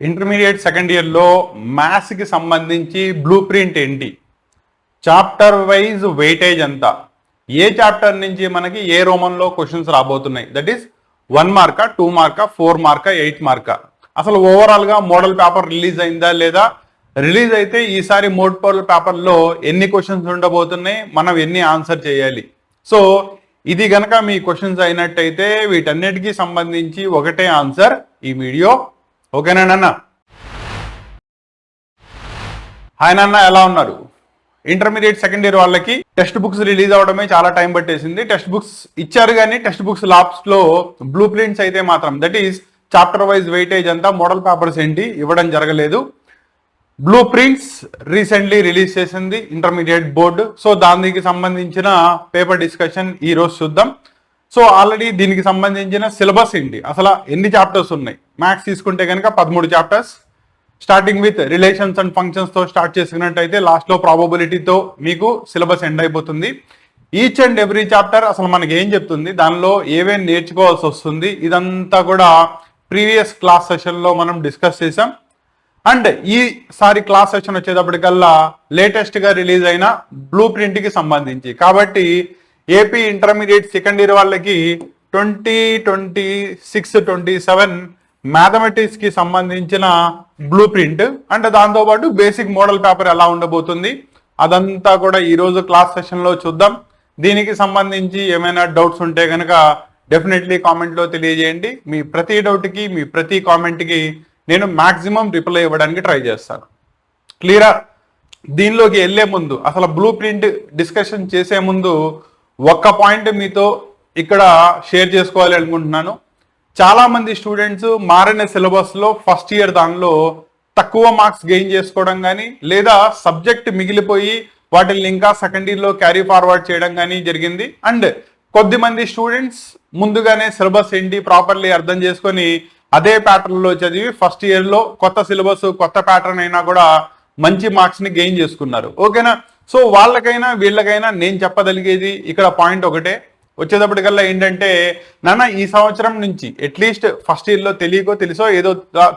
Intermediate second ఇయర్లో మ్యాథ్స్కి సంబంధించి blue print ఏంటి, చాప్టర్ వైజ్ వెయిటేజ్ ఎంత, ఏ చాప్టర్ నుంచి మనకి ఏ రోమన్లో క్వశ్చన్స్ రాబోతున్నాయి, that is 1 markka 2 markka 4 markka 8 markka, అసలు ఓవరాల్గా మోడల్ పేపర్ రిలీజ్ అయిందా లేదా, రిలీజ్ అయితే ఈసారి మోడల్ పేపర్లో ఎన్ని క్వశ్చన్స్ ఉండబోతున్నాయి, మనం ఎన్ని ఆన్సర్ చేయాలి. సో ఇది గనక మీ క్వశ్చన్స్ అయినట్టయితే వీటన్నిటికీ సంబంధించి ఒకటే ఆన్సర్ ఈ వీడియో. ఓకేనా నాన్న? హాయ్ నాన్న, ఎలా ఉన్నారు? ఇంటర్మీడియట్ సెకండ్ ఇయర్ వాళ్ళకి టెక్స్ట్ బుక్స్ రిలీజ్ అవడమే చాలా టైం పట్టేసింది. టెక్స్ట్ బుక్స్ ఇచ్చారు కానీ టెక్స్ట్ బుక్స్ లాబ్స్ లో బ్లూ ప్రింట్స్ అయితే మాత్రం that is chapter wise weightage అంతా మోడల్ పేపర్స్ ఏంటి ఇవ్వడం జరగలేదు. బ్లూ ప్రింట్స్ రీసెంట్లీ రిలీజ్ చేసింది ఇంటర్మీడియట్ బోర్డు. సో దానికి సంబంధించిన పేపర్ డిస్కషన్ ఈ రోజు చూద్దాం. సో ఆల్రెడీ దీనికి సంబంధించిన సిలబస్ ఏంటి, అసలు ఎన్ని చాప్టర్స్ ఉన్నాయి. మ్యాథ్స్ తీసుకుంటే కనుక 13 chapters, starting with relations and functions తో స్టార్ట్ చేసుకున్నట్టయితే లాస్ట్ లో ప్రాబబిలిటీతో మీకు సిలబస్ ఎండ్ అయిపోతుంది. ఈచ్ అండ్ ఎవ్రీ చాప్టర్ అసలు మనకి ఏం చెప్తుంది, దానిలో ఏమేమి నేర్చుకోవాల్సి వస్తుంది, ఇదంతా కూడా ప్రీవియస్ క్లాస్ సెషన్ లో మనం డిస్కస్ చేసాం. అండ్ ఈసారి క్లాస్ సెషన్ వచ్చేటప్పటికల్లా లేటెస్ట్ గా రిలీజ్ అయిన బ్లూ ప్రింట్ కి సంబంధించి, కాబట్టి ఏపీ ఇంటర్మీడియట్ సెకండ్ ఇయర్ వాళ్ళకి 2026-27 మ్యాథమెటిక్స్ కి సంబంధించిన బ్లూ ప్రింట్ అండ్ దాంతోపాటు బేసిక్ మోడల్ పేపర్ ఎలా ఉండబోతుంది అదంతా కూడా ఈ రోజు క్లాస్ సెషన్ లో చూద్దాం. దీనికి సంబంధించి ఏమైనా డౌట్స్ ఉంటే కనుక డెఫినెట్లీ కామెంట్ లో తెలియజేయండి. మీ ప్రతి డౌట్ కి, మీ ప్రతి కామెంట్ కి నేను మాక్సిమం రిప్లై ఇవ్వడానికి ట్రై చేస్తాను. క్లియరా? దీనిలోకి వెళ్లే ముందు, అసలు బ్లూ ప్రింట్ డిస్కషన్ చేసే ముందు ఒక్క పాయింట్ మీతో ఇక్కడ షేర్ చేసుకోవాలి అనుకుంటున్నాను. చాలా మంది స్టూడెంట్స్ మారిన సిలబస్ లో ఫస్ట్ ఇయర్ దానిలో తక్కువ మార్క్స్ గెయిన్ చేసుకోవడం కానీ, లేదా సబ్జెక్ట్ మిగిలిపోయి వాటిని ఇంకా సెకండ్ ఇయర్ లో క్యారీ ఫార్వర్డ్ చేయడం కానీ జరిగింది. అండ్ కొద్దిమంది స్టూడెంట్స్ ముందుగానే సిలబస్ ఏంటి ప్రాపర్లీ అర్థం చేసుకొని అదే ప్యాటర్న్ లో చదివి ఫస్ట్ ఇయర్ లో కొత్త సిలబస్ కొత్త ప్యాటర్న్ అయినా కూడా మంచి మార్క్స్ ని గెయిన్ చేసుకున్నారు. ఓకేనా? సో వాళ్ళకైనా వీళ్ళకైనా నేను చెప్పగలిగేది ఇక్కడ పాయింట్ ఒకటే. వచ్చేటప్పటికల్లా ఏంటంటే, నాన్న ఈ సంవత్సరం నుంచి అట్లీస్ట్ ఫస్ట్ ఇయర్ లో తెలియకో తెలుసో ఏదో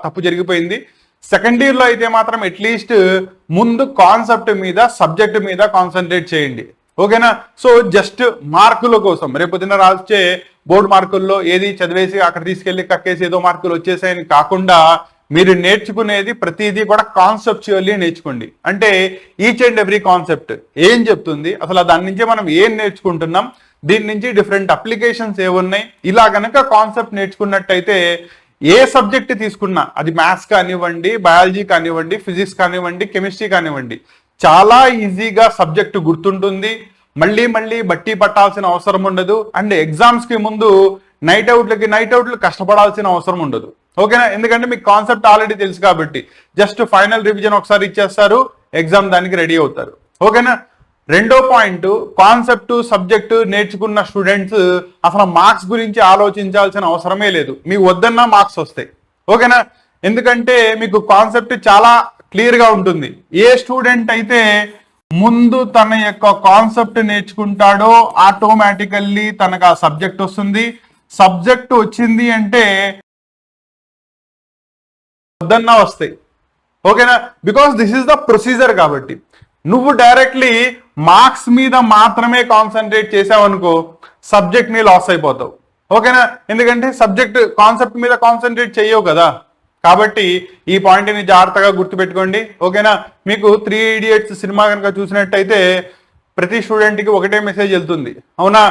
తప్పు జరిగిపోయింది, సెకండ్ ఇయర్ లో అయితే మాత్రం అట్లీస్ట్ ముందు కాన్సెప్ట్ మీద, సబ్జెక్ట్ మీద కాన్సన్ట్రేట్ చేయండి. ఓకేనా? సో జస్ట్ మార్కుల కోసం రేపొద్దున రాసే బోర్డు మార్కుల్లో ఏది చదివేసి అక్కడ తీసుకెళ్లి కక్కేసి ఏదో మార్కులు వచ్చేసాయని కాకుండా మీరు నేర్చుకునేది ప్రతిదీ కూడా కాన్సెప్చువల్లీ నేర్చుకోండి. అంటే ఈచ్ అండ్ ఎవ్రీ కాన్సెప్ట్ ఏం చెప్తుంది, అసలు దాని నుంచి మనం ఏం నేర్చుకుంటున్నాం, దీని నుంచి డిఫరెంట్ అప్లికేషన్స్ ఏమున్నాయి, ఇలా కనుక కాన్సెప్ట్ నేర్చుకున్నట్టయితే ఏ సబ్జెక్ట్ తీసుకున్నా, అది మ్యాథ్స్ కానివ్వండి, బయాలజీ కానివ్వండి, ఫిజిక్స్ కానివ్వండి, కెమిస్ట్రీ కానివ్వండి, చాలా ఈజీగా సబ్జెక్టు గుర్తుంటుంది. మళ్ళీ మళ్ళీ బట్టి పట్టాల్సిన అవసరం ఉండదు. అండ్ ఎగ్జామ్స్ కి ముందు నైట్ అవుట్లు కష్టపడాల్సిన అవసరం ఉండదు. ఓకేనా? ఎందుకంటే మీకు కాన్సెప్ట్ ఆల్రెడీ తెలుసు కాబట్టి జస్ట్ ఫైనల్ రివిజన్ ఒకసారి ఇచ్చేస్తారు, ఎగ్జామ్ దానికి రెడీ అవుతారు. ఓకేనా? రెండో పాయింట్, కాన్సెప్ట్ సబ్జెక్టు నేర్చుకున్న స్టూడెంట్స్ అసలు మార్క్స్ గురించి ఆలోచించాల్సిన అవసరమే లేదు. మీకు వద్దన్నా మార్క్స్ వస్తాయి. ఓకేనా? ఎందుకంటే మీకు కాన్సెప్ట్ చాలా క్లియర్ గా ఉంటుంది. ఏ స్టూడెంట్ అయితే ముందు తన యొక్క కాన్సెప్ట్ నేర్చుకుంటాడో ఆటోమేటికల్లీ తనకు ఆ సబ్జెక్ట్ వస్తుంది. సబ్జెక్ట్ వచ్చింది అంటే వద్దన్నా వస్తాయి. ఓకేనా? Because this is the procedure. కాబట్టి నువ్వు డైరెక్ట్లీ మార్క్స్ మీద మాత్రమే కాన్సన్ట్రేట్ చేసావు అనుకో, సబ్జెక్ట్ ని లాస్ అయిపోతావు. ఓకేనా? ఎందుకంటే సబ్జెక్ట్ కాన్సెప్ట్ మీద కాన్సన్ట్రేట్ చేయవు కదా. కాబట్టి ఈ పాయింట్ ని జాగ్రత్తగా గుర్తుపెట్టుకోండి. ఓకేనా? మీకు 3 ఇడియట్స్ సినిమా కనుక చూసినట్టయితే ప్రతి స్టూడెంట్ కి ఒకటే మెసేజ్ వెళ్తుంది, అవునా?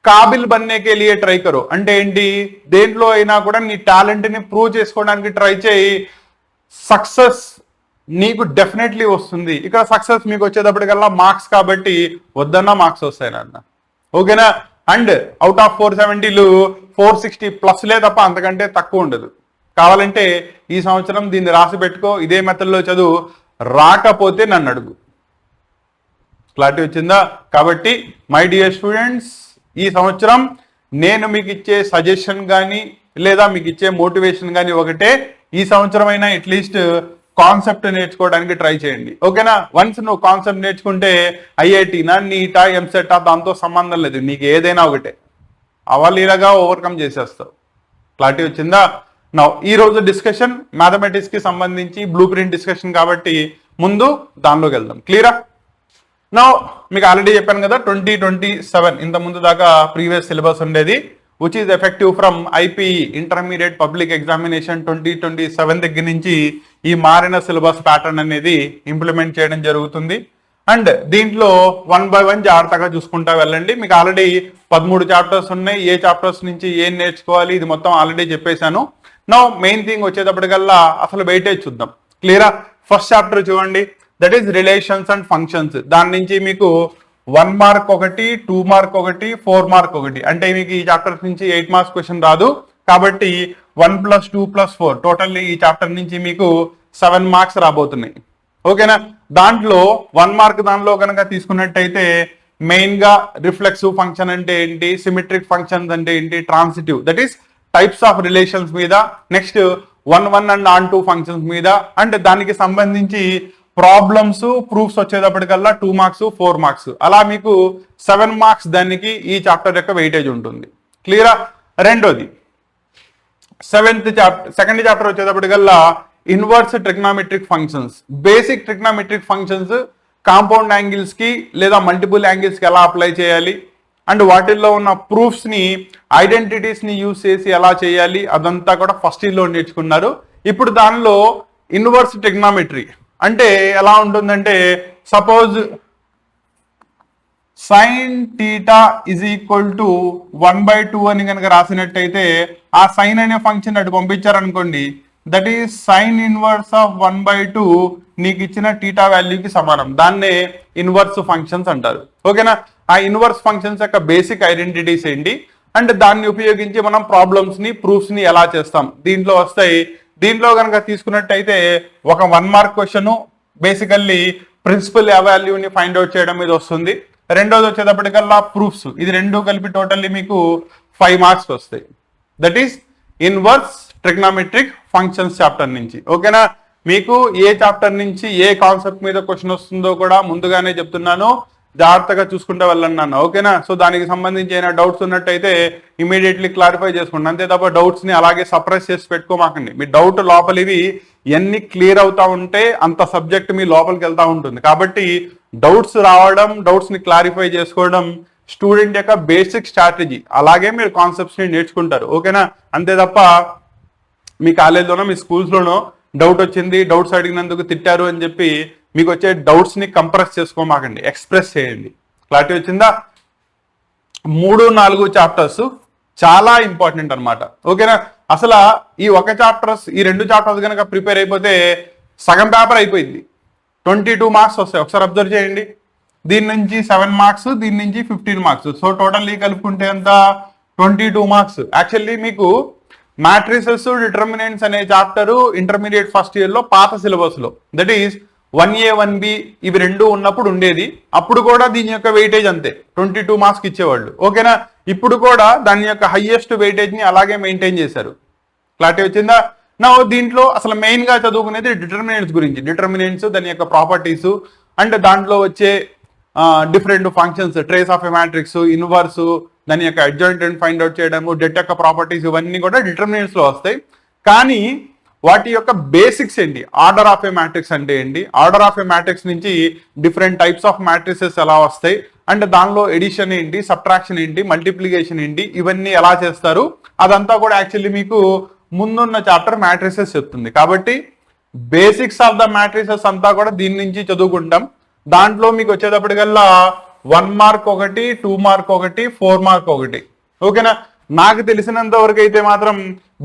కాబిల్ బన్నేకే లియే ట్రై కరో. అంటే ఏంటి, దేంట్లో అయినా కూడా నీ టాలెంట్ ని ప్రూవ్ చేసుకోవడానికి ట్రై చేయి, సక్సెస్ నీకు డెఫినెట్లీ వస్తుంది. ఇక్కడ సక్సెస్ మీకు వచ్చేటప్పటికల్లా మార్క్స్ కాబట్టి వద్దన్నా మార్క్స్ వస్తాయి నాన్న. ఓకేనా? అండ్ అవుట్ ఆఫ్ 470లు 460 ప్లస్లే తప్ప అంతకంటే తక్కువ ఉండదు. కావాలంటే ఈ సంవత్సరం దీన్ని రాసి పెట్టుకో, ఇదే మెథడ్లో చదువు, రాకపోతే నన్ను అడుగు. క్లారిటీ వచ్చిందా? కాబట్టి మై డియర్ స్టూడెంట్స్, ఈ సంవత్సరం నేను మీకు ఇచ్చే సజెషన్ కానీ లేదా మీకు ఇచ్చే మోటివేషన్ కానీ ఒకటే, ఈ సంవత్సరం అయినా అట్లీస్ట్ కాన్సెప్ట్ నేర్చుకోవడానికి ట్రై చేయండి. ఓకేనా? వన్స్ నువ్వు కాన్సెప్ట్ నేర్చుకుంటే ఐఐటీనా, నీటా, ఎంసెటా దాంతో సంబంధం లేదు, నీకు ఏదైనా ఒకటే అవలీలగా ఓవర్కమ్ చేసేస్తావు. క్లారిటీ వచ్చిందా? నా ఈ రోజు డిస్కషన్ మ్యాథమెటిక్స్ కి సంబంధించి బ్లూ ప్రింట్ డిస్కషన్ కాబట్టి ముందు దానిలోకి వెళ్దాం. క్లియరా? నా మీకు ఆల్రెడీ చెప్పాను కదా 2027 ఇంత ముందు దాకా ప్రీవియస్ సిలబస్ ఉండేది, which is effective from IPE intermediate public examination 2027 దగ్గర నుంచి ఈ మారిన సిలబస్ ప్యాటర్న్ అనేది ఇంప్లిమెంట్ చేయడం జరుగుతుంది. అండ్ దీంట్లో 1 by 1 జాగ్రత్తగా చూసుకుంటా వెళ్ళండి. మీకు ఆల్రెడీ 13 చాప్టర్స్ ఉన్నాయి, ఏ చాప్టర్స్ నుంచి ఏం నేర్చుకోవాలి ఇది మొత్తం ఆల్రెడీ చెప్పేశాను. నా మెయిన్ థింగ్ వచ్చేటప్పటికల్లా అసలు వెయిటేజ్ చూద్దాం. క్లియరా? ఫస్ట్ చాప్టర్ చూడండి, that is relations and functions. దాని నుంచి మీకు 1 మార్క్ ఒకటి, 2 మార్క్ ఒకటి, 4 మార్క్ ఒకటి, అంటే మీకు ఈ చాప్టర్ నుంచి 8 మార్క్స్ క్వశ్చన్ రాదు కాబట్టి 1 + 2 + 4 టోటల్లీ ఈ చాప్టర్ నుంచి మీకు 7 మార్క్స్ రాబోతున్నాయి. ఓకేనా? దాంట్లో 1 మార్క్ దానిలో కనుక తీసుకున్నట్టయితే మెయిన్ గా రిఫ్లెక్సివ్ ఫంక్షన్ అంటే ఏంటి, సిమెట్రిక్ ఫంక్షన్స్ అంటే ఏంటి, transitive that is types of relations మీద, నెక్స్ట్ 1 అండ్ ఆన్ 2 ఫంక్షన్స్ మీద, అండ్ దానికి సంబంధించి ప్రాబ్లమ్స్ ప్రూఫ్స్ వచ్చేటప్పటికల్లా 2 మార్క్స్ 4 మార్క్స్, అలా మీకు 7 మార్క్స్ దానికి ఈ చాప్టర్ యొక్క వెయిటేజ్ ఉంటుంది. క్లియరా? రెండోది సెకండ్ చాప్టర్ వచ్చేటప్పటికల్లా inverse trigonometric functions. Basic trigonometric functions compound angles కి లేదా మల్టిపుల్ యాంగిల్స్ కి ఎలా అప్లై చేయాలి, అండ్ వాటిల్లో ఉన్న ప్రూఫ్స్ ని ఐడెంటిటీస్ ని యూజ్ చేసి ఎలా చేయాలి అదంతా కూడా ఫస్ట్ ఇయర్ లో నేర్చుకున్నారు. ఇప్పుడు దానిలో ఇన్వర్స్ ట్రిగ్నామెట్రీ అంటే ఎలా ఉంటుందంటే, suppose sine theta is equal to 1/2 అని కనుక రాసినట్టయితే ఆ సైన్ అనే ఫంక్షన్ అటు పంపించారనుకోండి, that is sine inverse of 1/2 నీకు ఇచ్చిన థీటా వాల్యూకి సమానం. దాన్నే ఇన్వర్స్ ఫంక్షన్స్ అంటారు. ఓకేనా? ఆ ఇన్వర్స్ ఫంక్షన్స్ యొక్క బేసిక్ ఐడెంటిటీస్ ఏంటి, అండ్ దాన్ని ఉపయోగించి మనం ప్రాబ్లమ్స్ ని ప్రూఫ్స్ ని ఎలా చేస్తాం దీంట్లో వస్తాయి. దీంట్లో కనుక తీసుకున్నట్టయితే ఒక 1 మార్క్ క్వశ్చన్ బేసికల్లీ ప్రిన్సిపల్ వాల్యూని ఫైండ్ అవుట్ చేయడం మీద వస్తుంది. రెండోది వచ్చేటప్పటికల్లా ప్రూఫ్స్, ఇది రెండు కలిపి టోటల్లీ మీకు 5 మార్క్స్ వస్తాయి. That is inverse trigonometric functions chapter నుంచి. ఓకేనా? మీకు ఏ చాప్టర్ నుంచి ఏ కాన్సెప్ట్ మీద క్వశ్చన్ వస్తుందో కూడా ముందుగానే చెప్తున్నాను, జాగ్రత్తగా చూసుకుంటూ వెళ్ళన్నాను. ఓకేనా? సో దానికి సంబంధించి ఏమైనా డౌట్స్ ఉన్నట్టయితే ఇమీడియట్లీ క్లారిఫై చేసుకోండి. అంతే తప్ప డౌట్స్ ని అలాగే సప్రెస్ చేసి పెట్టుకోమాకండి. మీ డౌట్ లోపలివి ఎన్ని క్లియర్ అవుతా ఉంటే అంత సబ్జెక్ట్ మీ లోపలికి వెళ్తా ఉంటుంది. కాబట్టి డౌట్స్ రావడం, డౌట్స్ ని క్లారిఫై చేసుకోవడం స్టూడెంట్ యొక్క బేసిక్ స్ట్రాటజీ. అలాగే మీరు కాన్సెప్ట్స్ ని నేర్చుకుంటారు. ఓకేనా? అంతే తప్ప మీ కాలేజ్లోనో మీ స్కూల్స్లోనో డౌట్ వచ్చింది, డౌట్స్ అడిగినందుకు తిట్టారు అని చెప్పి మీకు వచ్చే డౌట్స్ ని కంప్రెస్ చేసుకోమాకండి, ఎక్స్ప్రెస్ చేయండి. క్లారిటీ వచ్చిందా? 3, 4 చాప్టర్స్ చాలా ఇంపార్టెంట్ అనమాట. ఓకేనా? అసలు ఈ ఈ 2 చాప్టర్స్ కనుక ప్రిపేర్ అయిపోతే సగం పేపర్ అయిపోయింది. 22 మార్క్స్ వస్తాయి. ఒకసారి అబ్జర్వ్ చేయండి. దీని నుంచి 7 మార్క్స్, దీని నుంచి 15 మార్క్స్. సో టోటల్లీ కలుపుకుంటే ఎంత, 22 మార్క్స్. యాక్చువల్లీ మీకు మ్యాట్రిసెస్ డిటర్మినెంట్స్ అనే చాప్టర్ ఇంటర్మీడియట్ ఫస్ట్ ఇయర్ లో పాత సిలబస్ లో, దట్ ఈస్ 1A 1B ఇవి రెండు ఉన్నప్పుడు ఉండేది. అప్పుడు కూడా దీని యొక్క వెయిటేజ్ అంతే 22 మార్క్స్ ఇచ్చేవాళ్ళు. ఓకేనా? ఇప్పుడు కూడా దాని యొక్క హైయెస్ట్ వెయిటేజ్ ని అలాగే మెయింటైన్ చేశారు. క్లారిటీ వచ్చిందా? నా దీంట్లో అసలు మెయిన్ గా చదువుకునేది డిటర్మినెంట్స్ గురించి, డిటర్మినెంట్స్ దాని యొక్క ప్రాపర్టీస్, అండ్ దాంట్లో వచ్చే different functions, trace of a matrix, inverse, దాని యొక్క అడ్జాయింట్ ఫైండ్ అవుట్ చేయడము, డెట్ యొక్క ప్రాపర్టీస్, ఇవన్నీ కూడా డిటర్మినెంట్స్ లో వస్తాయి. కానీ వాటి యొక్క బేసిక్స్ ఏంటి, ఆర్డర్ ఆఫ్ ఏ మ్యాట్రిక్స్ అంటే ఏంటి, ఆర్డర్ ఆఫ్ ఏ మ్యాట్రిక్స్ నుంచి డిఫరెంట్ టైప్స్ ఆఫ్ మ్యాట్రిసెస్ ఎలా వస్తాయి, అండ్ దానిలో ఎడిషన్ ఏంటి, సబ్ట్రాక్షన్ ఏంటి, మల్టిప్లికేషన్ ఏంటి, ఇవన్నీ ఎలా చేస్తారు అదంతా కూడా యాక్చువల్లీ మీకు ముందున్న చాప్టర్ మ్యాట్రిసెస్ చెప్తుంది. కాబట్టి బేసిక్స్ ఆఫ్ ద మ్యాట్రిసెస్ అంతా కూడా దీని నుంచి చదువుకుంటాం. దాంట్లో మీకు వచ్చేటప్పటికల్లా 1 మార్క్ ఒకటి, 2 మార్క్ ఒకటి, 4 మార్క్ ఒకటి. ఓకేనా? నాకు తెలిసినంత వరకు అయితే మాత్రం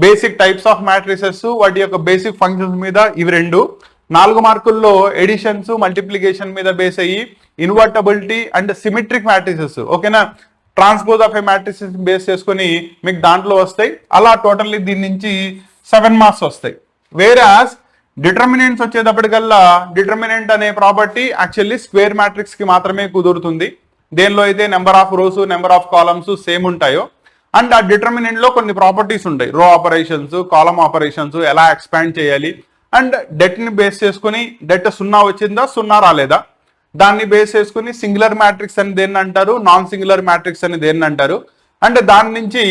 బేసిక్ టైప్స్ ఆఫ్ మ్యాట్రిసెస్, వాటి యొక్క బేసిక్ ఫంక్షన్స్ మీద ఇవి 2, 4 మార్కుల్లో ఎడిషన్స్, మల్టిప్లికేషన్ మీద బేస్ అయ్యి ఇన్వర్టబిలిటీ అండ్ సిమెట్రిక్ మ్యాట్రిసెస్, ఓకేనా, transpose of A matrices base చేసుకుని మీకు దాంట్లో వస్తాయి. అలా టోటల్లీ దీని నుంచి 7 మార్క్స్ వస్తాయి. వేరాస్ డిటర్మినెంట్స్ వచ్చేటప్పటికల్లా డిటర్మినెంట్ అనే ప్రాపర్టీ యాక్చువల్లీ స్క్వేర్ మ్యాట్రిక్స్ కి మాత్రమే కుదురుతుంది. దేనిలో అయితే number of rose, number of columns same ఉంటాయో, అండ్ ఆ డిటర్మినెంట్ లో కొన్ని ప్రాపర్టీస్ ఉంటాయి, రో ఆపరేషన్స్, కాలమ్ ఆపరేషన్స్ ఎలా ఎక్స్పాండ్ చేయాలి, అండ్ డెట్ ని బేస్ చేసుకుని డెట్ 0 వచ్చిందా 0 రాలేదా దాన్ని బేస్ చేసుకుని సింగులర్ మ్యాట్రిక్స్ అని దేన్ని అంటారు, నాన్ సింగులర్ మ్యాట్రిక్స్ అని దేన్ని అంటారు, అండ్ దాని నుంచి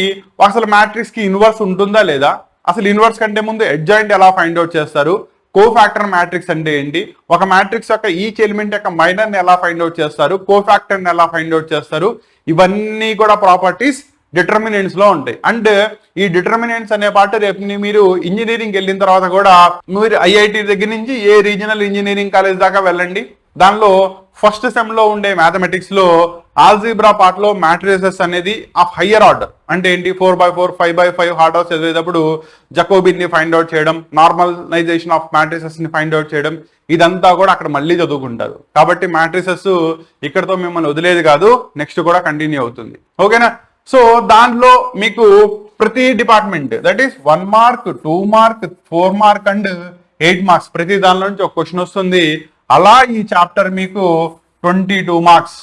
అసలు మ్యాట్రిక్స్ కి ఇన్వర్స్ ఉంటుందా లేదా, అసలు ఇన్వర్స్ కంటే ముందు అడ్జాయింట్ ఎలా ఫైండ్ అవుట్ చేస్తారు, కోఫాక్టర్ మ్యాట్రిక్స్ అంటే ఏంటి, ఒక మ్యాట్రిక్స్ యొక్క ఈచ్ ఎలిమెంట్ యొక్క మైనర్ ని ఎలా ఫైండ్ అవుట్ చేస్తారు, కోఫాక్టర్ ని ఎలా ఫైండ్ అవుట్ చేస్తారు, ఇవన్నీ కూడా ప్రాపర్టీస్ డిటర్మినెంట్స్ లో ఉంటాయి. అండ్ ఈ డిటర్మినెంట్స్ అనే పార్ట్ రేపు మీరు ఇంజనీరింగ్ వెళ్ళిన తర్వాత కూడా మీరు ఐఐటి దగ్గర నుంచి ఏ రీజనల్ ఇంజనీరింగ్ కాలేజ్ దాకా వెళ్ళండి, దానిలో ఫస్ట్ సెమ్ లో ఉండే మ్యాథమెటిక్స్ లో ఆల్జీబ్రా పార్ట్ లో మ్యాట్రిసెస్ అనేది ఆఫ్ హయ్యర్ ఆర్డర్ అంటే ఏంటి 4x4 5x5 ఆర్డర్ చదివేటప్పుడు జకోబిన్ ని ఫైండ్ అవుట్ చేయడం, నార్మలైజేషన్ ఆఫ్ మ్యాట్రిసెస్ ని ఫైండ్ అవుట్ చేయడం, ఇదంతా కూడా అక్కడ మళ్ళీ చదువుకుంటారు. కాబట్టి మ్యాట్రిసెస్ ఇక్కడతో మిమ్మల్ని వదిలేది కాదు, నెక్స్ట్ కూడా కంటిన్యూ అవుతుంది. ఓకేనా? సో దాంట్లో మీకు ప్రతి department that is 1 mark 2 mark 4 mark and 8 marks ప్రతి దానిలో నుంచి ఒక క్వశ్చన్ వస్తుంది. అలా ఈ చాప్టర్ మీకు 22 మార్క్స్.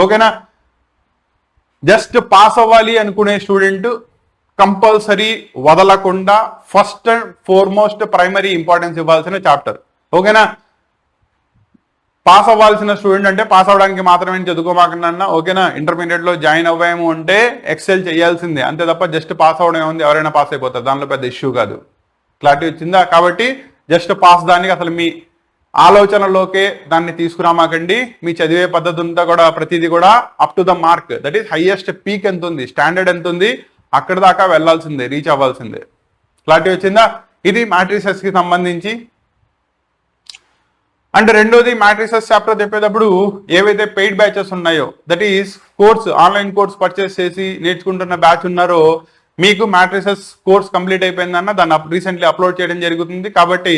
ఓకేనా? జస్ట్ పాస్ అవ్వాలి అనుకునే స్టూడెంట్ కంపల్సరీ వదలకుండా first and foremost primary importance ఇవ్వాల్సిన చాప్టర్. ఓకేనా? పాస్ అవ్వాల్సిన స్టూడెంట్ అంటే పాస్ అవ్వడానికి మాత్రమే చదువుకోమాకన్నా. ఓకేనా? ఇంటర్మీడియట్ లో జాయిన్ అవ్వాము అంటే ఎక్సెల్ చేయాల్సిందే, అంతే తప్ప జస్ట్ పాస్ అవ్వడం ఏముంది, ఎవరైనా పాస్ అయిపోతారు, దానిలో పెద్ద ఇష్యూ కాదు. క్లారిటీ వచ్చిందా? కాబట్టి జస్ట్ పాస్ దానికి అసలు మీ ఆలోచనలోకే దాన్ని తీసుకురామాకండి. మీ చదివే పద్ధతి అంతా కూడా ప్రతిదీ కూడా up to the mark, that is highest peak ఎంత ఉంది, స్టాండర్డ్ ఎంత ఉంది, అక్కడ దాకా వెళ్లాల్సిందే, రీచ్ అవ్వాల్సిందే. క్లారిటీ వచ్చిందా? ఇది మ్యాట్రిసెస్ కి సంబంధించి. అండ్ రెండోది మ్యాట్రిసెస్ చాప్టర్ చెప్పేటప్పుడు ఏవైతే పెయిడ్ బ్యాచెస్ ఉన్నాయో, that is course online course purchase చేసి నేర్చుకుంటున్న బ్యాచ్ ఉన్నారో, మీకు మ్యాట్రిసెస్ కోర్స్ కంప్లీట్ అయిపోయిందన్న దాన్ని రీసెంట్లీ అప్లోడ్ చేయడం జరుగుతుంది. కాబట్టి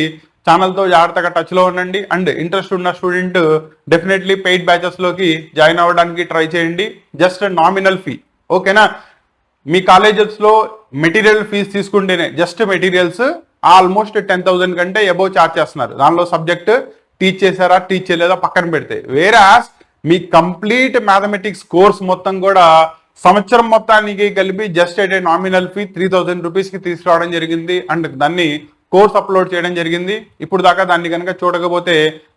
ఛానల్తో జాగ్రత్తగా టచ్ లో ఉండండి. అండ్ ఇంట్రెస్ట్ ఉన్న స్టూడెంట్ డెఫినెట్లీ పెయిడ్ బ్యాచెస్ లోకి జాయిన్ అవ్వడానికి ట్రై చేయండి. Just nominal fee. ఓకేనా? మీ కాలేజెస్ లో మెటీరియల్ ఫీజు తీసుకుంటేనే జస్ట్ మెటీరియల్స్ ఆల్మోస్ట్ 10,000 కంటే అబోవ్ చార్జ్ చేస్తున్నారు. దానిలో సబ్జెక్ట్ టీచ్ చేశారా టీచ్ చేయలేదా పక్కన పెడితే, వేరాస్ మీ కంప్లీట్ మ్యాథమెటిక్స్ కోర్స్ మొత్తం కూడా సంవత్సరం మొత్తానికి కలిపి just at a nominal fee 3,000 రూపీస్కి తీసుకురావడం జరిగింది. అండ్ దాన్ని కోర్స్ అప్లోడ్ చేయడం జరిగింది. ఇప్పుడు దాకా దాన్ని కనుక చూడకపోతే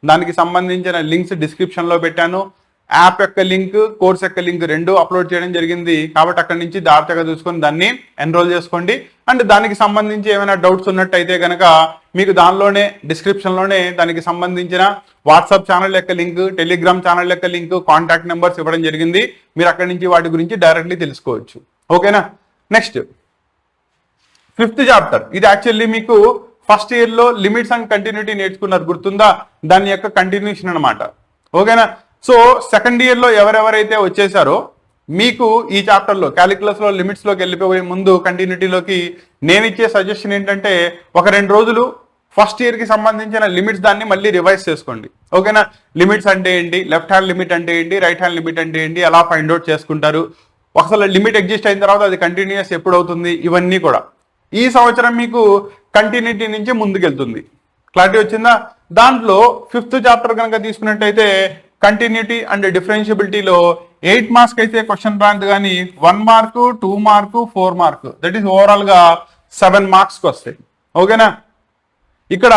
దానికి సంబంధించిన లింక్స్ డిస్క్రిప్షన్ లో పెట్టాను. యాప్ యొక్క లింక్, కోర్స్ యొక్క లింక్ రెండు అప్లోడ్ చేయడం జరిగింది. కాబట్టి అక్కడి నుంచి జాగ్రత్తగా చూసుకొని దాన్ని ఎన్రోల్ చేసుకోండి. అండ్ దానికి సంబంధించి ఏమైనా డౌట్స్ ఉన్నట్టయితే కనుక మీకు దానిలోనే డిస్క్రిప్షన్లోనే దానికి సంబంధించిన వాట్సాప్ ఛానల్ యొక్క లింక్, టెలిగ్రామ్ ఛానల్ యొక్క లింక్, కాంటాక్ట్ నెంబర్స్ ఇవ్వడం జరిగింది. మీరు అక్కడి నుంచి వాటి గురించి డైరెక్ట్లీ తెలుసుకోవచ్చు. ఓకేనా? Next 5th chapter. ఇది యాక్చువల్లీ మీకు ఫస్ట్ ఇయర్ లో లిమిట్స్ అండ్ కంటిన్యూటీ నేర్చుకున్నారు, గుర్తుందా? దాని యొక్క కంటిన్యూషన్ అనమాట. ఓకేనా? సో సెకండ్ ఇయర్ లో ఎవరెవరైతే వచ్చేసారో మీకు ఈ చాప్టర్ లో క్యాలిక్యులస్ లో లిమిట్స్ లోకి వెళ్ళిపోయే ముందు కంటిన్యూటీలోకి నేను ఇచ్చే సజెషన్ ఏంటంటే ఒక 2 రోజులు ఫస్ట్ ఇయర్ కి సంబంధించిన లిమిట్స్ దాన్ని మళ్ళీ రివైజ్ చేసుకోండి. ఓకేనా? లిమిట్స్ అంటే ఏంటి, లెఫ్ట్ హ్యాండ్ లిమిట్ అంటే ఏంటి, రైట్ హ్యాండ్ లిమిట్ అంటే ఏంటి, ఎలా ఫైండ్ అవుట్ చేసుకుంటారు, అసలు లిమిట్ ఎగ్జిస్ట్ అయిన తర్వాత అది కంటిన్యూస్ ఎప్పుడు అవుతుంది, ఇవన్నీ కూడా ఈ సంవత్సరం మీకు కంటిన్యూటీ నుంచి ముందుకెళ్తుంది. క్లారిటీ వచ్చిందా? దాంట్లో 5th చాప్టర్ కనుక తీసుకున్నట్టయితే కంటిన్యూటీ అండ్ డిఫరెన్షియబిలిటీలో 8 మార్క్స్ అయితే క్వశ్చన్ రాదు, కానీ 1 mark 2 mark 4 mark that is overall గా 7 మార్క్స్కి వస్తాయి. ఓకేనా? ఇక్కడ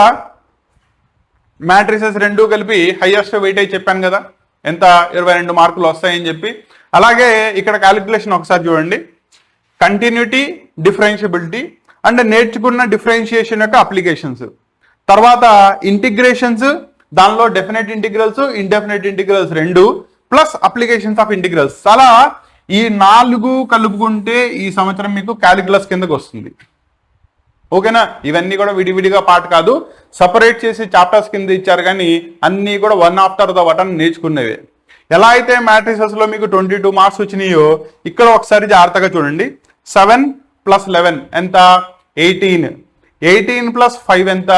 మ్యాట్రిసెస్ రెండు కలిపి హైయెస్ట్ వెయిటేజ్ చెప్పాను కదా, ఎంత 22 మార్కులు వస్తాయని చెప్పి. అలాగే ఇక్కడ క్యాలిక్యులేషన్ ఒకసారి చూడండి. కంటిన్యూటీ, డిఫరెన్షియబిలిటీ అండ్ నేర్చుకున్న డిఫరెన్షియేషన్ యొక్క అప్లికేషన్స్, తర్వాత ఇంటిగ్రేషన్స్, దానిలో డెఫినెట్ ఇంటిగ్రల్స్, ఇండెఫినెట్ ఇంటిగ్రల్స్ రెండు, ప్లస్ అప్లికేషన్స్ ఆఫ్ ఇంటిగ్రల్స్. అలా ఈ 4 కలుపుకుంటే ఈ సంవత్సరం మీకు క్యాలిక్యులస్ కిందకు వస్తుంది. ఓకేనా? ఇవన్నీ కూడా విడివిడిగా పార్ట్ కాదు, సపరేట్ చేసి చాప్టర్స్ కింద ఇచ్చారు, కానీ అన్నీ కూడా వన్ ఆఫ్టర్ ద వన్ నేర్చుకునేవే. ఎలా అయితే మ్యాట్రిసెస్ లో మీకు 22 మార్క్స్ వచ్చినాయో ఇక్కడ ఒకసారి జాగ్రత్తగా చూడండి. 7 + 11 ఎంత? 18. 18 + 5 ఎంత?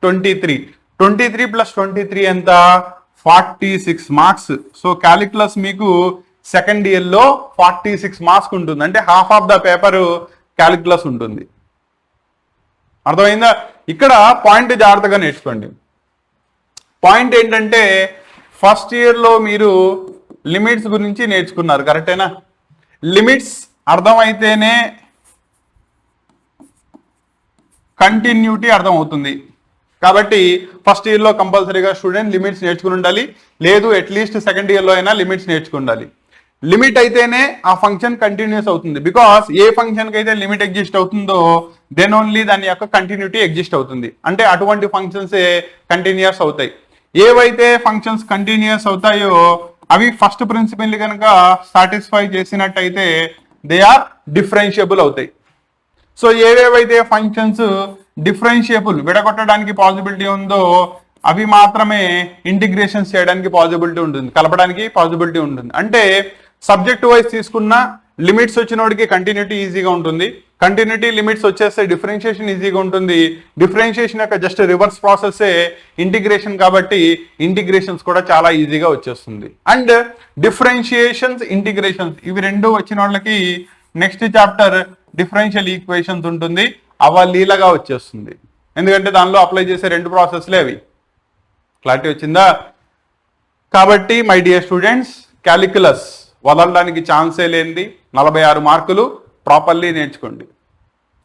23. 23 + 23 ఎంత? 46 మార్క్స్. సో క్యాలిక్యులస్ మీకు సెకండ్ ఇయర్ లో 46 మార్క్స్ ఉంటుంది, అంటే half of the paper calculus ఉంటుంది. అర్థమైందా? ఇక్కడ పాయింట్ జాగ్రత్తగా నేర్చుకోండి. పాయింట్ ఏంటంటే ఫస్ట్ ఇయర్ లో మీరు లిమిట్స్ గురించి నేర్చుకున్నారు, కరెక్టేనా? లిమిట్స్ అర్థమైతేనే కంటిన్యూటీ అర్థం అవుతుంది. కాబట్టి ఫస్ట్ ఇయర్ లో కంపల్సరీగా స్టూడెంట్ లిమిట్స్ నేర్చుకుని ఉండాలి, లేదు అట్లీస్ట్ సెకండ్ ఇయర్ లో అయినా లిమిట్స్ నేర్చుకుండాలి. లిమిట్ అయితేనే ఆ ఫంక్షన్ కంటిన్యూస్ అవుతుంది. బికాస్ ఏ ఫంక్షన్ కి అయితే లిమిట్ ఎగ్జిస్ట్ అవుతుందో దెన్ ఓన్లీ దాని యొక్క కంటిన్యూటీ ఎగ్జిస్ట్ అవుతుంది. అంటే అటువంటి ఫంక్షన్స్ కంటిన్యూస్ అవుతాయి. ఏవైతే ఫంక్షన్స్ కంటిన్యూస్ అవుతాయో అవి ఫస్ట్ ప్రిన్సిపల్ కనుక సాటిస్ఫై చేసినట్టయితే దే ఆర్ డిఫరెన్షియబుల్ అవుతాయి. సో ఏవేవైతే ఫంక్షన్స్ డిఫరెన్షియబుల్ విడగొట్టడానికి పాసిబిలిటీ ఉందో అవి మాత్రమే ఇంటిగ్రేషన్స్ చేయడానికి పాసిబిలిటీ ఉంటుంది, కలపడానికి పాసిబిలిటీ ఉంటుంది. అంటే సబ్జెక్ట్ వైజ్ తీసుకున్న లిమిట్స్ వచ్చినోడికి కంటిన్యూటీ ఈజీగా ఉంటుంది, కంటిన్యూటీ లిమిట్స్ వచ్చేస్తే డిఫరెన్షియేషన్ ఈజీగా ఉంటుంది, డిఫరెన్షియేషన్ యొక్క జస్ట్ రివర్స్ ప్రాసెస్సే ఇంటిగ్రేషన్ కాబట్టి ఇంటిగ్రేషన్స్ కూడా చాలా ఈజీగా వచ్చేస్తుంది. అండ్ డిఫరెన్షియేషన్స్ ఇంటిగ్రేషన్స్ ఇవి రెండు వచ్చిన వాళ్ళకి నెక్స్ట్ చాప్టర్ డిఫరెన్షియల్ ఈక్వేషన్స్ ఉంటుంది, అవలీలగా వచ్చేస్తుంది. ఎందుకంటే దానిలో అప్లై చేసే రెండు ప్రాసెస్లే అవి. క్లారిటీ వచ్చిందా? కాబట్టి మై డియర్ స్టూడెంట్స్, క్యాలిక్యులస్ వదలడానికి ఛాన్సే లేనిది, 46 మార్కులు ప్రాపర్లీ నేర్చుకోండి.